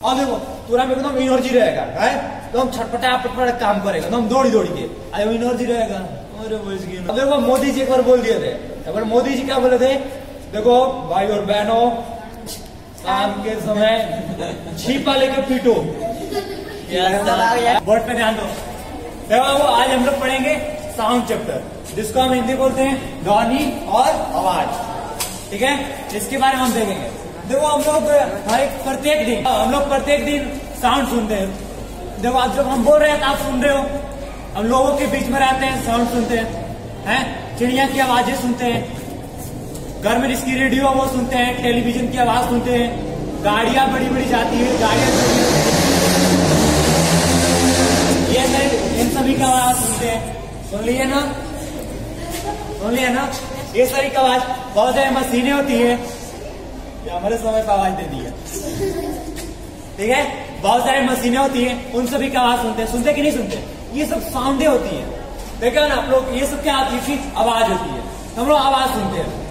और देखो पूरा में एकदम एनर्जी रहेगा है, एकदम छटपटा पटपटा काम करेगा, एकदम दौड़ी दौड़ी के एनर्जी रहेगा। अरे अब देखो मोदी जी एक बार बोल दिए थे, एक बार मोदी जी क्या बोले थे, देखो भाई और बहनों शाम के समय छिपा लेके पीटो। बोर्ड पे ध्यान दो। देखो आज हम लोग पढ़ेंगे साउंड चैप्टर, जिसको हम हिंदी बोलते हैं ध्वनि और आवाज, ठीक है। इसके बारे में हम देखेंगे। देखो हम लोग प्रत्येक दिन साउंड सुनते हैं। देखो आज जब हम बोल रहे हैं तो आप सुन रहे हो, हम लोगों के बीच में रहते हैं, साउंड सुनते हैं, चिड़िया की आवाजें सुनते हैं, घर में जिसकी रेडियो वो सुनते हैं, टेलीविजन की आवाज सुनते हैं, गाड़ियां बड़ी बड़ी जाती है, गाड़ियां ये इन सभी का आवाज सुनते हैं। सुन लिए ना, सुन लिए ना, ये सारी का आवाज। बहुत सारी मशीनें होती है, हमारे समय पर आवाज दे दी है, ठीक है। बहुत सारी मशीनें होती हैं, उन सभी का आवाज सुनते हैं। सुनते कि नहीं सुनते? ये सब साउंडें होती हैं, देखा ना आप लोग। ये सब क्या होती है? आवाज होती है, हम लोग आवाज सुनते हैं।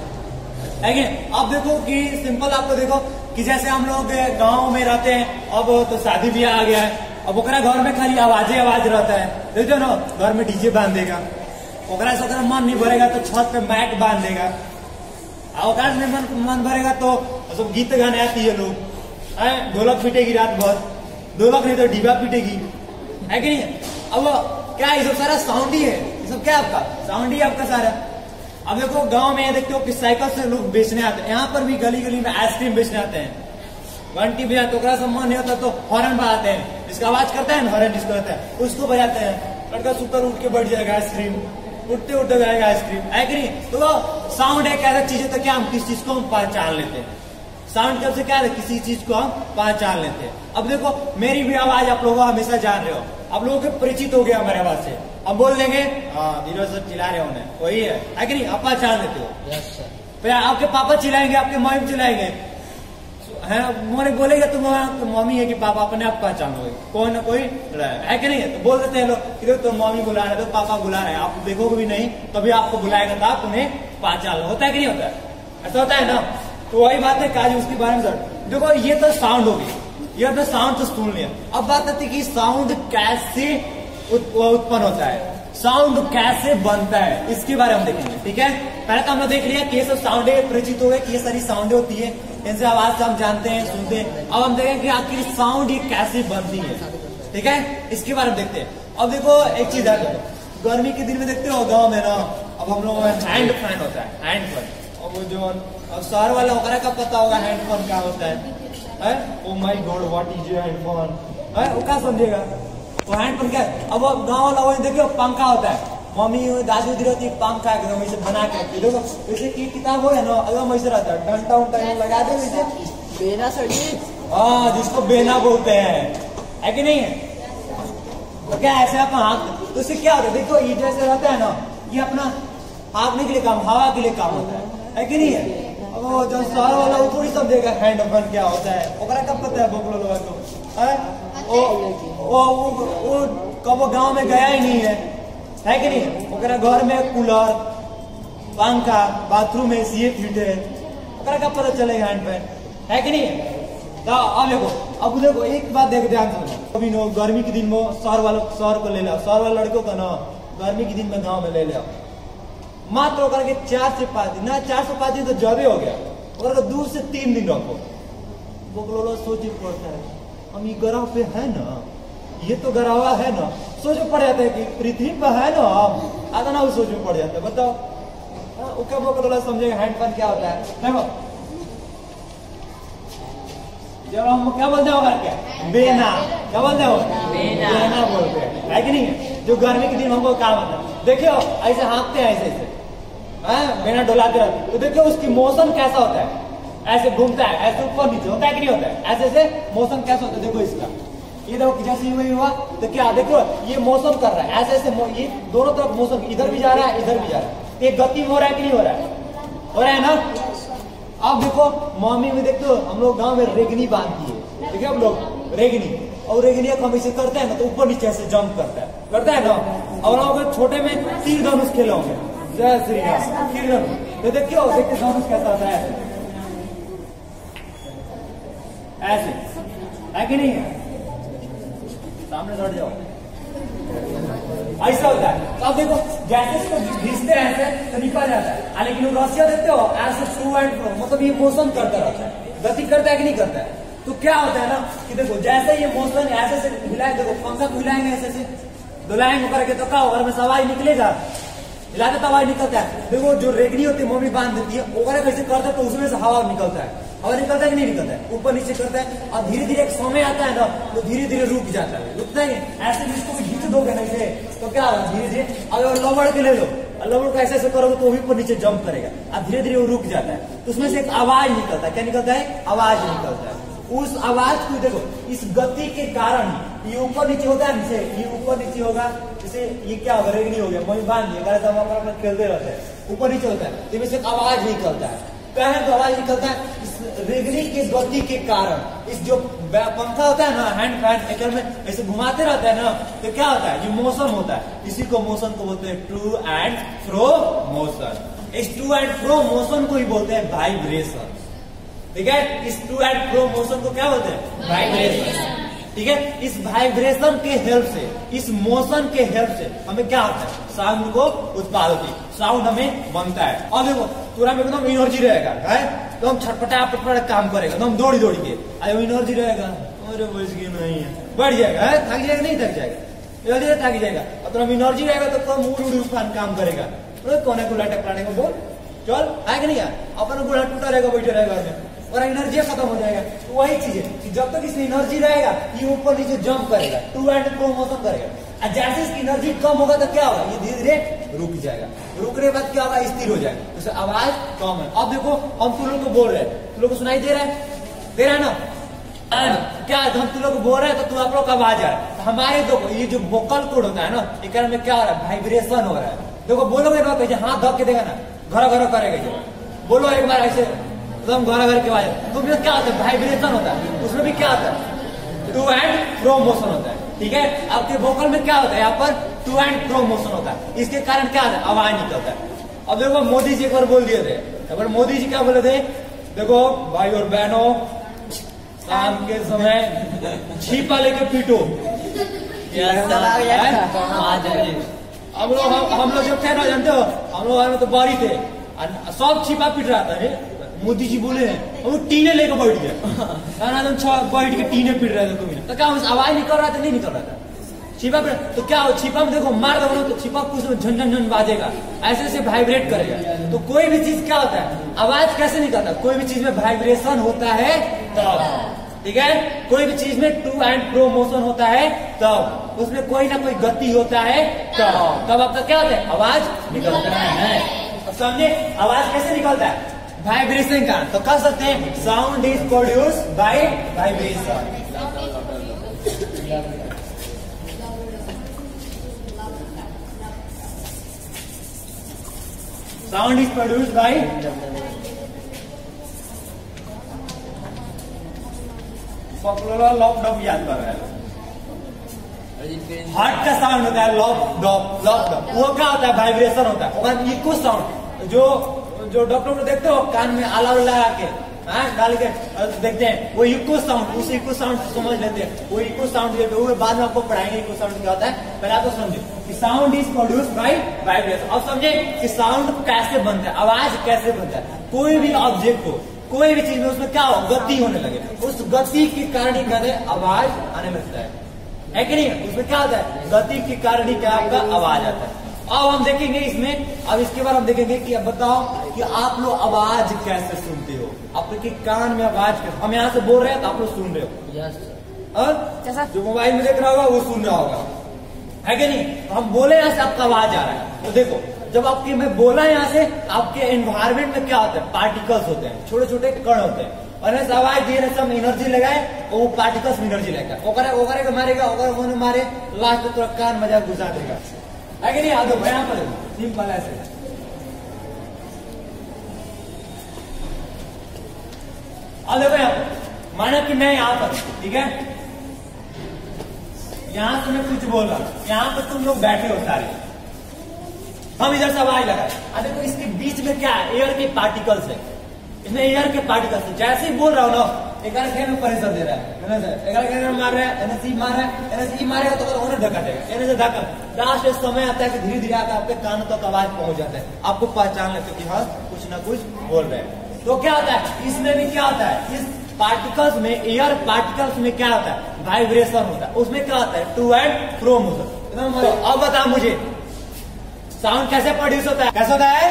अब देखो कि सिंपल आपको देखो कि जैसे हम लोग गांव में रहते हैं, अब तो शादी ब्याह आ गया है, अब ओकरा घर में खाली आवाजें आवाज रहता है, देखो ना, घर में डीजे बांध देगा, ओकरा से अगर मन नहीं भरेगा तो छत पे माइक बांध देगा, ओकरा में मन भरेगा तो सब गीत गाने आती है लोग, ढोलक पीटेगी रात भर, ढोलक नहीं तो डीबा पीटेगी, है कि नहीं? अब क्या ये सब सारा साउंड ही है, ये सब क्या आपका साउंड ही आपका सारा। अब देखो गांव में देखते हो कि साइकिल से लोग बेचने आते हैं, यहाँ पर भी गली गली में आइसक्रीम बेचने आते हैं, घंटी बजा तो सम्मान नहीं होता तो हॉर्न बजाते हैं, जिसका आवाज करता है ना हॉर्न जिसको होता है उसको बजाते हैं, लड़का सुतर उठ के बैठ जाएगा आइसक्रीम, उठते उठते जाएगा आइसक्रीम, है कि नहीं? तो साउंड एक ऐसा चीज है, तो क्या हम किस चीज को हम पहचान लेते हैं, साउंड कब से क्या है, किसी चीज को हम पहचान लेते हैं। अब देखो मेरी भी आवाज आप लोग हमेशा जान रहे हो, आप लोगों के परिचित हो गया हमारे आवाज से, अब बोल देंगे हाँ धीरज सर चिल्ला रहे होने, वही है कि नहीं? आप पहचान लेते हो। Yes sir. फिर आपके पापा चिल्लाएंगे, आपके मम्मी चिल्लाएंगे, है मोने बोलेगा तो मम्मी है कि पापा, अपने आप पहचानोगे, कोई ना कोई है कि नहीं है? तो बोल देते हैं लोग कि तो मम्मी बुला रहे, तो पापा बुला रहे हैं, आप देखोगे भी नहीं तभी आपको बुलाएगा तो आप उन्हें पहचान लो, होता है कि नहीं होता है? ऐसा होता है ना। तो वही बात है काज उसके बारे में सर। देखो ये तो साउंड होगी, ये तो साउंड तो सुन लिया। अब बात आती है कि साउंड कैसे उत्पन्न होता है, साउंड कैसे बनता है, इसके बारे में हम देखेंगे, ठीक है। पहले तो हमने देख लिया कि ये सब साउंडे परिचित हो गए कि ये सारी साउंडें होती है, इनसे आवाज से हम जानते हैं, सुनते हैं। अब हम देखेंगे कि आखिर साउंड ये कैसे बनती है, ठीक है, इसके बारे में देखते हैं। अब देखो एक चीज है, गर्मी के दिन में देखते हो गाँव में ना, अब हम लोग हैंड फैन होता है, हैंड फैन, और वो जो शहर वाला होगा का पता होगा हैंड फैन क्या होता है? Oh my God what is your hand fan, है वो क्या समझेगा? तो हैंड पंखा है। अब गाँव वाला वही देखियो पंखा होता है, मम्मी दादी उधर होती है, पंखा एकदम ऐसे बना के रखती है, देखो जैसे की किताब हो है ना, एकदम ऐसे रहता है, डंडा उंटा लगा दे वैसे बेना सड़ी, हाँ जिसको बेना बोलते हैं, है कि नहीं है? तो क्या ऐसे अपना हाथ, तो इससे क्या होता है? देखो ये जैसे रहता है ना, ये अपना हाँकने के लिए काम, हवा के लिए काम होता है कि नहीं है? अब जो शहर वाला वो थोड़ी समझेगा हैंड फैन क्या होता है, ओकरा कब पता है बबलो लोग को, वो कब वो गांव में गया ही नहीं है कि नहीं? ओकरा घर में कूलर, पंखा, बाथरूम में एसी फिट है, ओकरा कब पता चलेगा हैंड फैन, है कि नहीं? तो अब देखो एक बात देख ध्यान से, अभी नो गर्मी के दिन में शहर को ले लो, शहर वाले लड़कों का ना गर्मी के दिन में गाँव में ले लो, मात्र होकर के 4 से 5 दिन ना, 4 से 5 दिन तो जबे हो गया, और 2 से 3 दिन रखो, वो सोच पड़ता है हम ये ग्रह पे है ना, ये तो ग्रह है ना, सोच पड़ जाता है कि पृथ्वी पर है ना, आधा ना वो सोच में पड़ जाता है। बताओ वो कब समझेगा हैंड फैन क्या होता है? देखो जब हम क्या बोलते हो क्या बेना, क्या बोलते हो बेना बोलते हैं, है कि नहीं? जो गर्मी के दिन हमको काम होता है, देखियो ऐसे हाँकते हैं, ऐसे ऐसे बेना डोलाते रहते, तो देखियो उसकी मोशन कैसा होता है, ऐसे घूमता है, ऐसे ऊपर नीचे होता है कि नहीं होता है? ऐसे ऐसे मोशन कैसा होता है? देखो इसका, ये देखो जैसे वही हुआ तो क्या देखो ये मोशन कर रहा है, ऐसे ऐसे ये दोनों तरफ मोशन, इधर भी जा रहा है, इधर भी जा रहा है, ये गति हो रहा है कि नहीं हो रहा है? हो रहा है ना। अब देखो मम्मी में देखते हो हम लोग गाँव में रेगनी बांधती है, देखिए हम लोग रेगनी, और रेगनी हम ऐसे करते हैं ना तो ऊपर नीचे ऐसे जंप करता है ना। और हम छोटे में तीर धनुष खेले होंगे, जय श्री राम, तीर धनुष, तो देखियो देखते धनुष कैसा होता है, ऐसे है कि नहीं है? सामने सट जाओ, ऐसा होता है। तो अब देखो जैसे इसको घिसते रहते हैं तो निकल जाता है, लेकिन रसिया देखते हो ऐसे टू एंड फ्रो, मतलब ये मोशन करता रहता है, गति करता है कि नहीं करता है। तो क्या होता है ना कि देखो जैसे ये मोशन ऐसे से हिलाए, देखो पंखा को हिलाएंगे ऐसे से डुलाएंगे करके तो क्या होगा, में आवाज निकलेगा, हिलाते तो आवाज निकलता है। देखो जो रेगनी होती है मम्मी बांध देती है, ओवरे कैसे करता है तो उसमें से हवा निकलता है, हवा निकलता है कि नहीं निकलता है, ऊपर नीचे करता है। और धीरे धीरे एक समय आता है ना तो धीरे धीरे रुक जाता है, रुकता है ऐसे भी। इसको भी खींच दोगे ना इसे तो क्या होगा, धीरे धीरे अब लवड़ के ले लो, लवड़ को ऐसे करोगे तो ऊपर नीचे जंप करेगा, अब धीरे धीरे वो रुक जाता है। तो उसमें से एक आवाज निकलता है, क्या निकलता है, आवाज निकलता है। उस आवाज को देखो, इस गति के कारण ये ऊपर नीचे होता है, नीचे ये ऊपर नीचे होगा, जैसे ये क्या होगा, रेगनी हो गया, मम्मी बांध दिया, खेलते रहते हैं, ऊपर नीचे होता है, तो इसमें आवाज निकलता है। पहले तो आवाज निकलता है इस रेगनी के गति के कारण। इस जो पंखा होता है ना, हैंड फैन में ऐसे घुमाते रहते हैं ना, तो क्या होता है, ये मोशन होता है, इसी को मोशन को बोलते हैं टू एंड फ्रो मोशन। इस टू एंड फ्रो मोशन को ही बोलते हैं वाइब्रेशन, ठीक है। इस टू एंड फ्रो मोशन को क्या बोलते हैं, वाइब्रेशन, ठीक है। इस वाइब्रेशन के हेल्प से, इस मोशन के हेल्प से हमें क्या होता है, साउंड को उत्पाद होती है, साउंड हमें बनता है। और देखो पूरा में एकदम एनर्जी रहेगा, है तो हम छटपटा पटपटा काम करेगा, तो हम दौड़ी दौड़ी के, अरे एनर्जी रहेगा, अरे बस की नहीं है, बढ़ जाएगा, थक जाएगा नहीं थक जाएगा, जल्दी से थक जाएगा। और तो हम एनर्जी रहेगा तो कम उड़ काम करेगा, कोने को लाटे पलाने को बोल चल, है कि नहीं यार, अपन गुड़ा टूटा रहेगा, बैठे रहेगा में और एनर्जी खत्म हो जाएगा। तो वही चीज है कि जब तक इसमें एनर्जी रहेगा ये ऊपर नीचे जंप करेगा, टू एंड फ्रो मोशन करेगा। और जैसे इसकी एनर्जी कम होगा तो क्या होगा, ये धीरे धीरे रुक जाएगा, रुकने के बाद क्या होगा, स्थिर हो जाएगा, तो आवाज कम है। अब देखो हम तुम लोग को बोल रहे हैं, तुम लोग को सुनाई दे रहा है ना, क्या हम तुम लोग को बोल रहे हैं तो तुम आप लोग का आवाज आ रहा है। तो हमारे देखो ये जो वोकल कोड होता है ना, एक में क्या हो रहा है, वाइब्रेशन हो रहा है। देखो बोलोगे ना तो हाथ धक के देगा ना, घर घर करेगा, जो बोलो एक बार ऐसे एकदम घर घर के आवाज, तो उसमें क्या होता है, वाइब्रेशन होता है, उसमें भी क्या होता है, टू एंड फ्रो मोशन होता है, ठीक है। आपके वोकल में क्या होता है, यहाँ पर टू एंड फ्रो मोशन होता है, इसके कारण क्या होता है, आवाज निकलता है। अब देखो मोदी जी एक बार बोल दिए थे, एक बार मोदी जी क्या बोले थे, देखो भाई और बहनों शाम के समय छिपा लेके पीटो, हम लोग जब थे ना जानते हो, हम लोग तो बारी थे, सब छिपा पीट रहा था, मोदी जी बोले हैं, वो टीने लेकर बैठ गए, बैठ के टीने पीट रहे थे, तुम्हें तो क्या आवाज निकल रहा था, नहीं निकल रहा था, छिपा पीट, तो क्या हो, छिपा में देखो मार दो तो छिपा कुछ झन झन झन बाजेगा, ऐसे ऐसे वाइब्रेट करेगा। तो कोई भी चीज क्या होता है, आवाज कैसे निकलता है, कोई भी चीज में वाइब्रेशन होता है तब, ठीक है। कोई भी चीज में टू एंड फ्रो मोशन होता है तब, उसमें कोई ना कोई गति होता है तब आपका क्या होता है, आवाज निकलता है। समझे आवाज कैसे निकलता है, वाइब्रेशन का। तो कह सकते हैं sound is produce by vibration. Sound is produce by popular लॉप डॉप याद कर रहा है, हार्ट का साउंड होता है लॉप डॉप, लॉप डॉप वो क्या होता है, वाइब्रेशन होता है। और इको साउंड जो डॉक्टर को देखते हो कान में आला लगा के डाल के देखते हैं, वो इको साउंड, उस इको साउंड समझ लेते हैं, वो इको साउंड वो बाद में आपको पढ़ाएंगे इको साउंड क्या होता है। पहले आप तो समझे कि sound is produce by vibration. अब समझे कि साउंड कैसे बनता है, आवाज कैसे बनता है। कोई भी ऑब्जेक्ट हो, कोई भी चीज में उसमें क्या हो, गति होने लगे, उस गति के कारण ही कहते हैं आवाज आने लगता है कि नहीं। उसमें क्या होता है, गति के कारण ही क्या आपका आवाज आता है। अब हम देखेंगे इसमें, अब इसके बाद हम देखेंगे कि अब बताओ कि आप लोग आवाज कैसे सुनते हो, आपके कान में आवाज कैसे, हम यहाँ से बोल रहे हैं तो आप लोग सुन रहे हो, और जो मोबाइल में देख रहा होगा वो सुन रहा होगा, है कि नहीं। तो हम बोले यहाँ से आपका आवाज आ रहा है, तो देखो जब आपके मैं बोला यहाँ से, आपके एनवायरमेंट में क्या होता है, पार्टिकल्स होते हैं, छोटे छोटे कण होते हैं, और ऐसे आवाज दिए ना सब एनर्जी लगाए और वो पार्टिकल्स में एनर्जी लगाए, ओकरे मारेगा, ओकरे मारे लास्ट तो कान मजा घुसा देगा, है कि नहीं। आ दो यहाँ पर सिंपल ऐसे, अब देखो यहाँ पर माना कि मैं यहाँ पर, ठीक है, यहाँ से मैं कुछ बोल रहा हूँ, यहाँ पर तुम लोग बैठे हो सारे, हम इधर से आवाज लगाए, देखो इसके बीच में क्या है, एयर के पार्टिकल्स है, इसमें एयर के पार्टिकल्स है। जैसे ही बोल रहा हूँ ना, 11 खेल में प्रेशर दे रहा है ना सर, 11 खेल में मार रहा है, एनएससी मार रहा है, एनएससी मारेगा तो उन्हें धक्का देगा, एनएससी धक्का। लास्ट समय आता है कि धीरे धीरे आकर आपके कान तक आवाज पहुंच जाता है, आपको पहचान लेते कि हाँ कुछ ना कुछ बोल रहे हैं। तो क्या होता है इसमें भी, क्या होता है इस पार्टिकल्स में, एयर पार्टिकल्स में क्या होता है वाइब्रेशन होता है, उसमें क्या होता है टू एंड फ्रो मोशन। अब बता मुझे साउंड कैसे प्रोड्यूस होता है, कैसे होता है?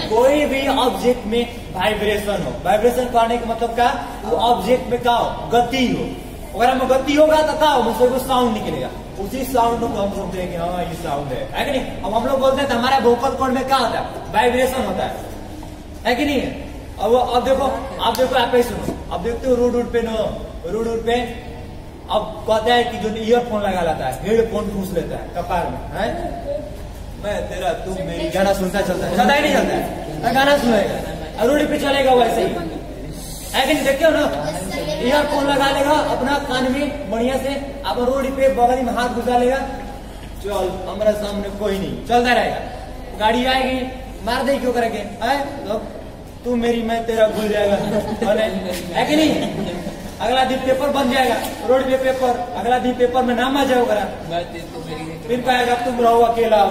कोई भी ऑब्जेक्ट में वाइब्रेशन हो, वाइब्रेशन करने का मतलब क्या, वो ऑब्जेक्ट में क्या हो गति हो, अगर हमें गति होगा तो क्या हो उससे कुछ साउंड निकलेगा, उसी साउंड को हम बोलते हैं कि हाँ ये साउंड है कि नहीं। अब हम लोग बोलते हैं हमारे वोकल कॉर्ड में क्या होता है वाइब्रेशन होता है कि नहीं है। अब देखो आप ही सुनो, अब देखते हो रोड पे रोड पे अब कहता है कि जो ईयरफोन लगा लेता है, हेडफोन ठूस लेता है कपार में, है मैं तेरा तू मेरी गाना सुनता चलता है, नहीं चलता है, गाना सुनेगा रोड पे चलेगा वैसे ही है कि नहीं। देखियो ना ईयरफोन लगा लेगा अपना कान में बढ़िया से, अब रोड पे बगल में हाथ घुसा लेगा, चल हमारे सामने कोई नहीं, चलता रहेगा, गाड़ी आएगी मार दे क्यों करेंगे, तू मेरी मैं तेरा भूल जाएगा है कि नहीं। अगला दिन पेपर बन जाएगा रोड पे पेपर, अगला दिन पेपर में नाम आ जाएगा, फिर कहेगा तुम रहो अकेला,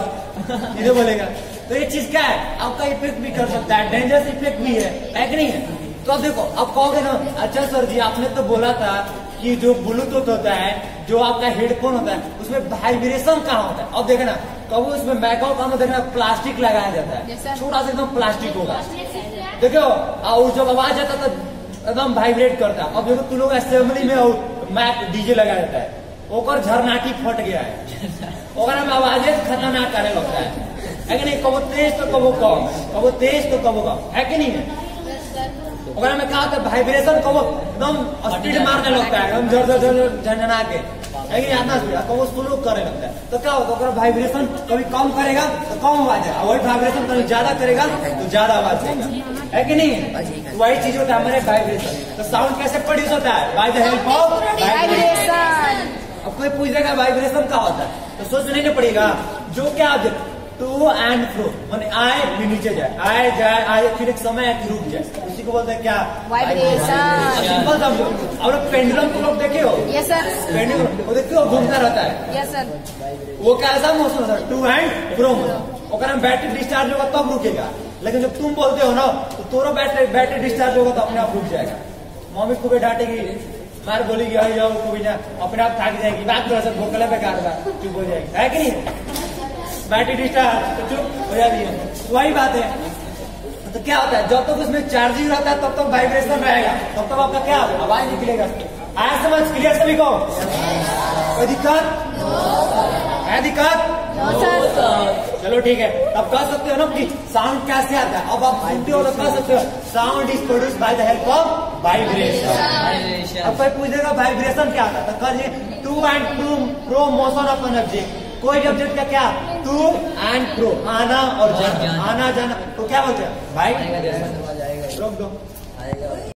इधर बोलेगा। तो ये चीज क्या है आपका इफेक्ट भी कर सकता है, डेंजरस इफेक्ट भी है कि नहीं है। तो अब देखो अब कहोगे ना अच्छा सर जी आपने तो बोला था कि जो ब्लूटूथ होता है, जो आपका हेडफोन होता है उसमें वाइब्रेशन कहाँ होता है। अब देखना कब उसमें मैको का देखना प्लास्टिक लगाया जाता है, छोटा सा एकदम प्लास्टिक होगा, देखो जब आवाज आता तो एकदम वाइब्रेट करता है। अब देखो तू लोग असेंबली में मैक डीजे लगाया जाता है, ओकर झरनाटी फट गया है, ओकर में आवाजें खतरनाक करने लगता है कि नहीं, कबो तेज तो कबो कम, कबो तेज तो कबो कम, है कि नहीं है। ओकरा में क्या होता है वाइब्रेशन कबो एकदम स्पीड मारने लगता है, एकदम झर झर झंझना के, है कि नहीं, कबो स्लो करने लगता है। तो क्या होता है वाइब्रेशन कभी कम करेगा तो कम आवाज है, वही वाइब्रेशन कभी ज्यादा करेगा तो ज्यादा आवाज आएगा, है कि नहीं। तो वही चीज होता है हमारे वाइब्रेशन। तो साउंड कैसे प्रोड्यूस होता है bye the help of vibration. अब कोई पूछेगा वाइब्रेशन क्या होता है तो सोचने नहीं पड़ेगा, जो क्या ऑब्जेक्ट टू एंड फ्रो माने आए भी नीचे जाए, आए जाए आए, फिर एक समय कि रुक जाए, उसी को बोलते हैं क्या वाइब्रेशन। सिंपल समझो, और पेंडुलम को लोग देखे हो, यस सर, पेंडुलम वो देखते हो घूमता रहता है, यस सर, वो कैसा मोशन होता है टू एंड फ्रो मोशन। अगर हम बैटरी डिस्चार्ज होगा तब रुकेगा, लेकिन जब तुम बोलते हो ना तो तोरो बैटरी डिस्चार्ज होगा तो अपने आप रुक जाएगा। मम्मी को भी डांटेगी, मार बोलेगी अरे जाओ को भी ना, अपने आप थक जाएगी, बात थोड़ा सा भोकला बेकार का चुप हो जाएगी, है कि नहीं। बैटरी डिस्चार्ज तो चुप हो जाती है, वही बात है। तो क्या होता है जब तक उसमें चार्जिंग रहता है तब तक वाइब्रेशन रहेगा, तब तक आपका क्या आवाज निकलेगा। आया समझ क्लियर सभी को, कोई दिक्कत है, दिक्कत चलो ठीक है। अब कह सकते हो ना कि साउंड कैसे आता है, अब आप सुनते हो तो कह सकते हो sound is produce by the help of vibration. अब कोई पूछेगा वाइब्रेशन क्या आता है तो कहिए to and fro motion of an object. कोई ऑब्जेक्ट का क्या टू एंड फ्रो, आना और जाना, आना जाना, तो क्या बोलते हैं भाई रोक दो।